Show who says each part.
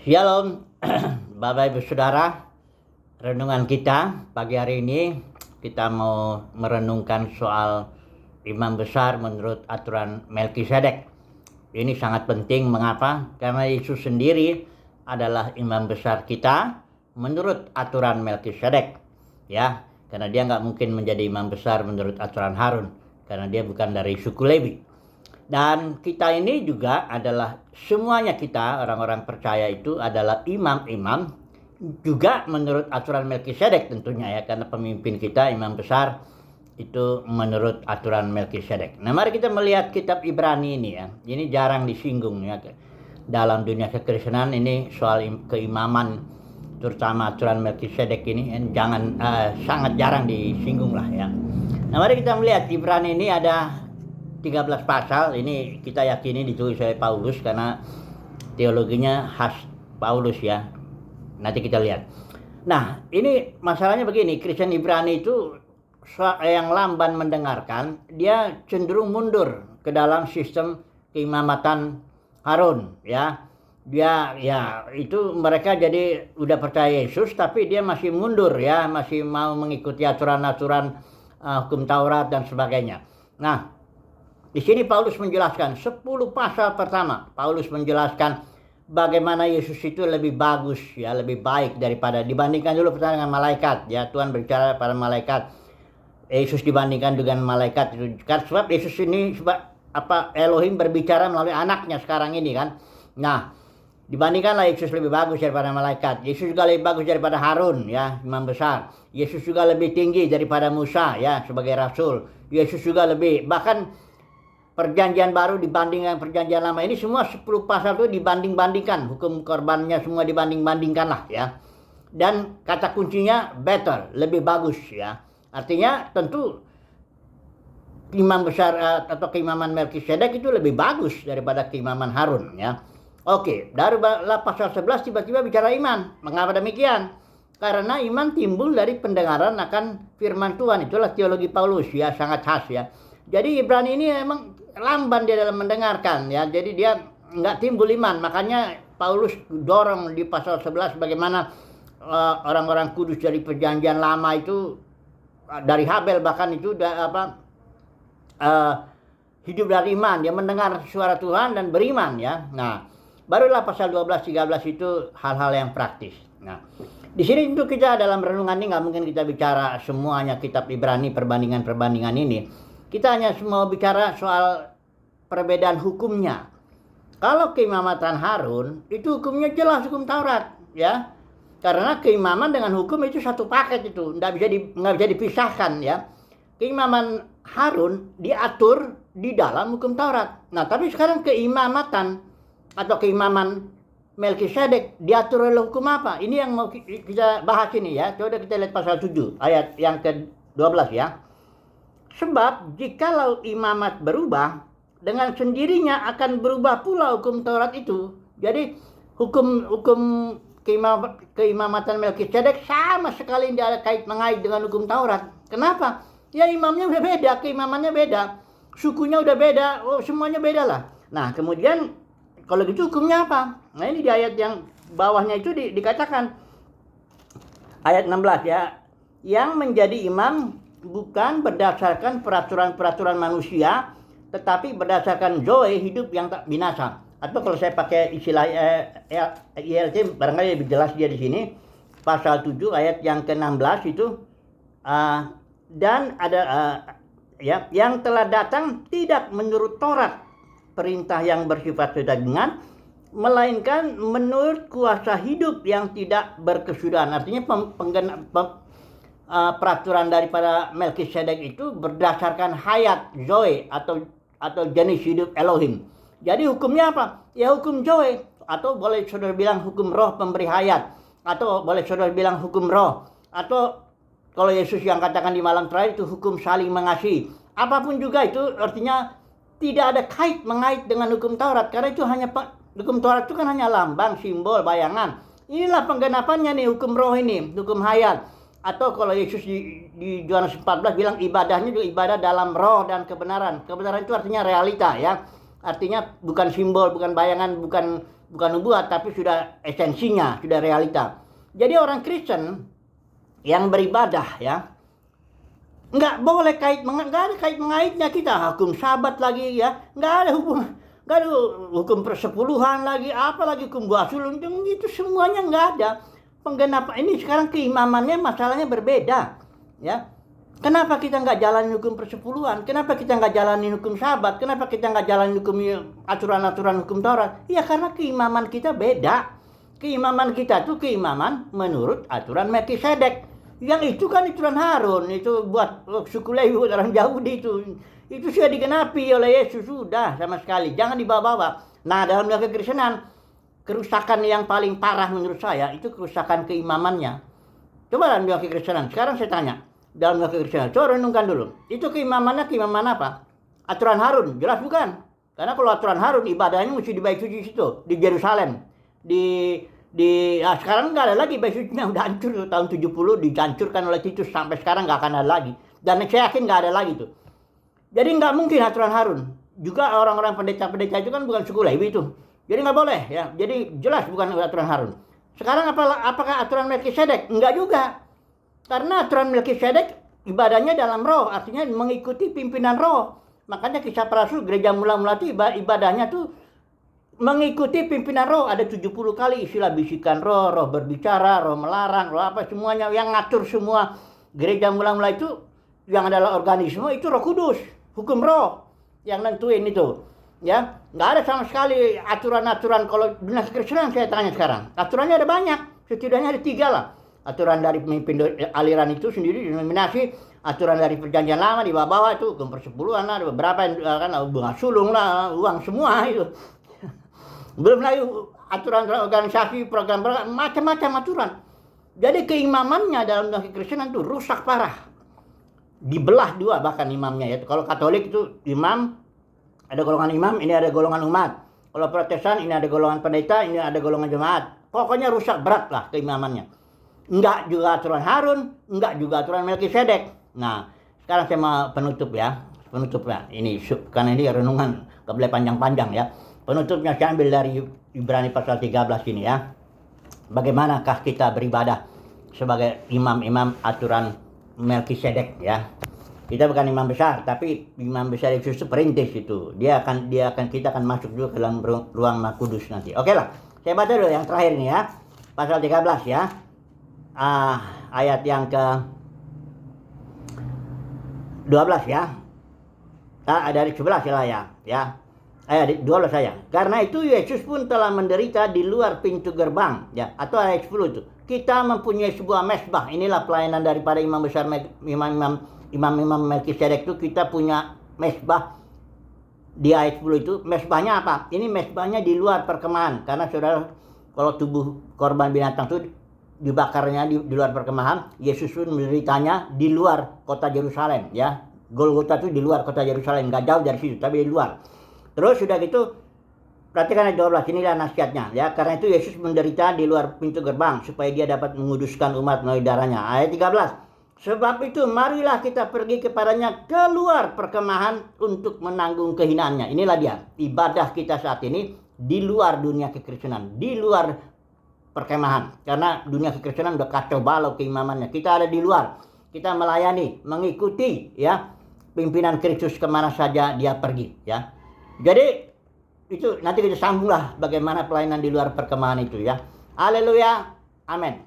Speaker 1: Shalom, Bapak Ibu Saudara. Renungan kita pagi hari ini kita mau merenungkan soal imam besar menurut aturan Melkisedek. Ini sangat penting, mengapa? Karena Yesus sendiri adalah imam besar kita menurut aturan Melkisedek. Ya, karena dia nggak mungkin menjadi imam besar menurut aturan Harun, karena dia bukan dari suku Lewi. Dan kita ini juga adalah, semuanya kita orang-orang percaya itu adalah imam-imam juga menurut aturan Melkisedek tentunya ya, karena pemimpin kita imam besar itu menurut aturan Melkisedek. Nah, mari kita melihat kitab Ibrani ini ya. Ini jarang disinggung ya dalam dunia kekristenan, ini soal keimaman terutama aturan Melkisedek ini jangan sangat jarang disinggung lah ya. Nah, mari kita melihat Ibrani ini ada 13 pasal. Ini kita yakini ditulis oleh Paulus karena teologinya khas Paulus ya. Nanti kita lihat. Nah, ini masalahnya begini, Kristen Ibrani itu yang lamban mendengarkan, dia cenderung mundur ke dalam sistem keimamatan Harun ya. Dia ya itu mereka jadi udah percaya Yesus tapi dia masih mundur ya, masih mau mengikuti aturan-aturan hukum Taurat dan sebagainya. Nah, di sini Paulus menjelaskan 10 pasal pertama. Paulus menjelaskan bagaimana Yesus itu lebih bagus ya, lebih baik daripada, dibandingkan dulu pertama dengan malaikat ya. Tuhan berbicara pada malaikat, Yesus dibandingkan dengan malaikat itu. Sebab Yesus ini Elohim berbicara melalui anaknya sekarang ini kan. Nah, dibandingkanlah Yesus lebih bagus daripada malaikat. Yesus juga lebih bagus daripada Harun ya, imam besar. Yesus juga lebih tinggi daripada Musa ya sebagai rasul. Yesus juga lebih, bahkan Perjanjian Baru dibandingkan Perjanjian Lama, ini semua 10 pasal itu dibanding-bandingkan, hukum korbannya semua dibanding-bandingkan lah ya. Dan kata kuncinya better, lebih bagus ya. Artinya tentu imam besar atau keimaman Melkisedek itu lebih bagus daripada keimaman Harun ya. Oke, dari pasal 11 tiba-tiba bicara iman. Mengapa demikian? Karena iman timbul dari pendengaran akan firman Tuhan. Itulah teologi Paulus ya, sangat khas ya. Jadi Ibrani ini memang lamban dia dalam mendengarkan ya. Jadi dia nggak timbul iman. Makanya Paulus dorong di pasal 11 bagaimana orang-orang kudus dari Perjanjian Lama itu, dari Habel bahkan itu hidup dari iman. Dia mendengar suara Tuhan dan beriman ya. Nah, barulah pasal 12-13 itu hal-hal yang praktis. Nah, di sini tentu kita dalam renungan ini nggak mungkin kita bicara semuanya kitab Ibrani, perbandingan-perbandingan ini. Kita hanya mau bicara soal perbedaan hukumnya. Kalau keimamatan Harun itu hukumnya jelas hukum Taurat ya. Karena keimaman dengan hukum itu satu paket, itu nggak bisa dipisahkan ya. Keimaman Harun diatur di dalam hukum Taurat. Nah, tapi sekarang keimamatan atau keimaman Melkisedek diatur oleh hukum apa? Ini yang mau kita bahas ini ya. Coba kita lihat pasal 7 ayat yang ke-12 ya. Sebab jikalau imamat berubah, dengan sendirinya akan berubah pula hukum Taurat itu. Jadi hukum keimamatan Melkisedek sama sekali tidak ada mengait dengan hukum Taurat. Kenapa? Ya imamnya udah beda, keimamannya beda, sukunya udah beda, semuanya beda lah. Nah, kemudian kalau gitu hukumnya apa? Nah, ini di ayat yang bawahnya itu dikatakan ayat 16 ya, yang menjadi imam bukan berdasarkan peraturan-peraturan manusia, tetapi berdasarkan zoe, hidup yang tak binasa. Atau kalau saya pakai istilah ILT barangkali lebih jelas dia di sini, pasal 7 ayat yang ke-16 itu dan ada ya, yang telah datang tidak menurut Taurat, perintah yang bersifat sedagingan, melainkan menurut kuasa hidup yang tidak berkesudahan. Artinya peraturan daripada Melkisedek itu berdasarkan hayat zoe atau jenis hidup Elohim. Jadi hukumnya apa? Ya hukum zoe, atau boleh saudara bilang hukum roh pemberi hayat, atau boleh saudara bilang hukum roh, atau kalau Yesus yang katakan di malam terakhir itu hukum saling mengasihi. Apapun juga itu artinya tidak ada mengait dengan hukum Taurat, karena itu hanya hukum Taurat itu kan hanya lambang, simbol, bayangan. Inilah penggenapannya nih, hukum roh ini, hukum hayat. Atau kalau Yesus di Yohanes 14 bilang ibadahnya juga ibadah dalam roh dan kebenaran. Kebenaran itu artinya realita ya. Artinya bukan simbol, bukan bayangan, bukan bukan nubuat, tapi sudah esensinya, sudah realita. Jadi orang Kristen yang beribadah ya, nggak boleh nggak ada kait mengaitnya kita hukum Sabat lagi ya, nggak ada hukum persepuluhan lagi, apalagi hukum buah sulung, itu semuanya nggak ada. Penggenapan ini sekarang keimamannya masalahnya berbeda ya. Kenapa kita nggak jalanin hukum persepuluhan? Kenapa kita nggak jalanin hukum Sabat? Kenapa kita nggak jalanin hukum aturan-aturan hukum Taurat? Ya karena keimaman kita beda. Keimaman kita tuh keimaman menurut aturan Melkisedek. Yang itu kan aturan Harun, itu buat suku Lewi, orang Yahudi itu. Itu sudah digenapi oleh Yesus, sudah sama sekali. Jangan dibawa-bawa. Nah, dalam kekristenan, kerusakan yang paling parah menurut saya itu kerusakan keimamannya. Coba dalam kekristenan. Sekarang saya tanya. Dalam kekristenan, coba renungkan dulu. Itu keimaman apa? Aturan Harun, jelas bukan? Karena kalau aturan Harun ibadahnya mesti di Bait Suci situ, di Yerusalem. Sekarang nggak ada lagi Bait Sucinya, udah hancur tahun 70, dihancurkan oleh Titus, sampai sekarang nggak akan ada lagi. Dan saya yakin nggak ada lagi tuh. Jadi nggak mungkin aturan Harun. Juga orang-orang pendeta-pendeta itu kan bukan suku Lewi itu. Jadi nggak boleh ya. Jadi jelas bukan aturan Harun. Sekarang apakah aturan Melkisedek? Enggak juga. Karena aturan Melkisedek ibadahnya dalam roh, artinya mengikuti pimpinan roh. Makanya Kisah Para Rasul gereja mula-mula itu ibadahnya tuh mengikuti pimpinan roh. Ada 70 kali istilah bisikan roh, roh berbicara, roh melarang, roh apa semuanya yang ngatur semua gereja mula-mula itu yang adalah organisme itu Roh Kudus, hukum roh yang nentuin itu. Ya, nggak ada sama sekali aturan-aturan. Kalau dunia kekristenan saya tanya sekarang, aturannya ada banyak, setidaknya ada 3 lah. Aturan dari pemimpin aliran itu sendiri denominasi, aturan dari perjanjian lama di bawah-bawah itu hukum persepuluhan lah, ada beberapa yang kan bunga sulung lah, uang semua itu. Belum lagi aturan organisasi, program-program, macam-macam aturan. Jadi keimamannya dalam kekristenan itu rusak parah. Dibelah 2 bahkan imamnya ya. Kalau Katolik itu imam, ada golongan imam, ini ada golongan umat. Kalau Protestan ini ada golongan pendeta, ini ada golongan jemaat. Pokoknya rusak berat lah keimamannya. Enggak juga aturan Harun, enggak juga aturan Melkisedek. Nah, sekarang saya mau penutup ya. Penutupnya ini karena ini renungan, enggak boleh panjang-panjang ya. Penutupnya saya ambil dari Ibrani pasal 13 ini ya. Bagaimanakah kita beribadah sebagai imam-imam aturan Melkisedek ya. Kita bukan imam besar, tapi imam besar itu perintis itu. Kita akan masuk juga ke dalam ruang Maha Kudus nanti. Oke lah, saya baca dulu yang terakhir nih ya. Pasal 13 ya. Ayat yang ke 12 ya. Dari 11 ya. Ayat 12 saya. Karena itu Yesus pun telah menderita di luar pintu gerbang ya, atau ayat 10 itu. Kita mempunyai sebuah mesbah. Inilah pelayanan daripada imam besar, imam Melkisedek itu. Kita punya mesbah di ayat 10 itu. Mesbahnya apa? Ini mesbahnya di luar perkemahan. Karena saudara, kalau tubuh korban binatang itu dibakarnya di luar perkemahan, Yesus pun menderitanya di luar kota Yerusalem ya. Golgota itu di luar kota Yerusalem, nggak jauh dari situ, tapi di luar. Terus sudah gitu, perhatikan ayat 12, inilah nasihatnya ya. Karena itu Yesus menderita di luar pintu gerbang supaya dia dapat menguduskan umat melalui darahnya. Ayat 13, sebab itu marilah kita pergi kepadanya keluar perkemahan untuk menanggung kehinaannya. Inilah dia, ibadah kita saat ini di luar dunia kekristenan, di luar perkemahan. Karena dunia kekristenan udah kacau balau keimamannya. Kita ada di luar, kita melayani, mengikuti ya pimpinan Kristus kemana saja dia pergi ya. Jadi itu nanti kita sambunglah bagaimana pelayanan di luar perkemahan itu ya. Haleluya. Amin.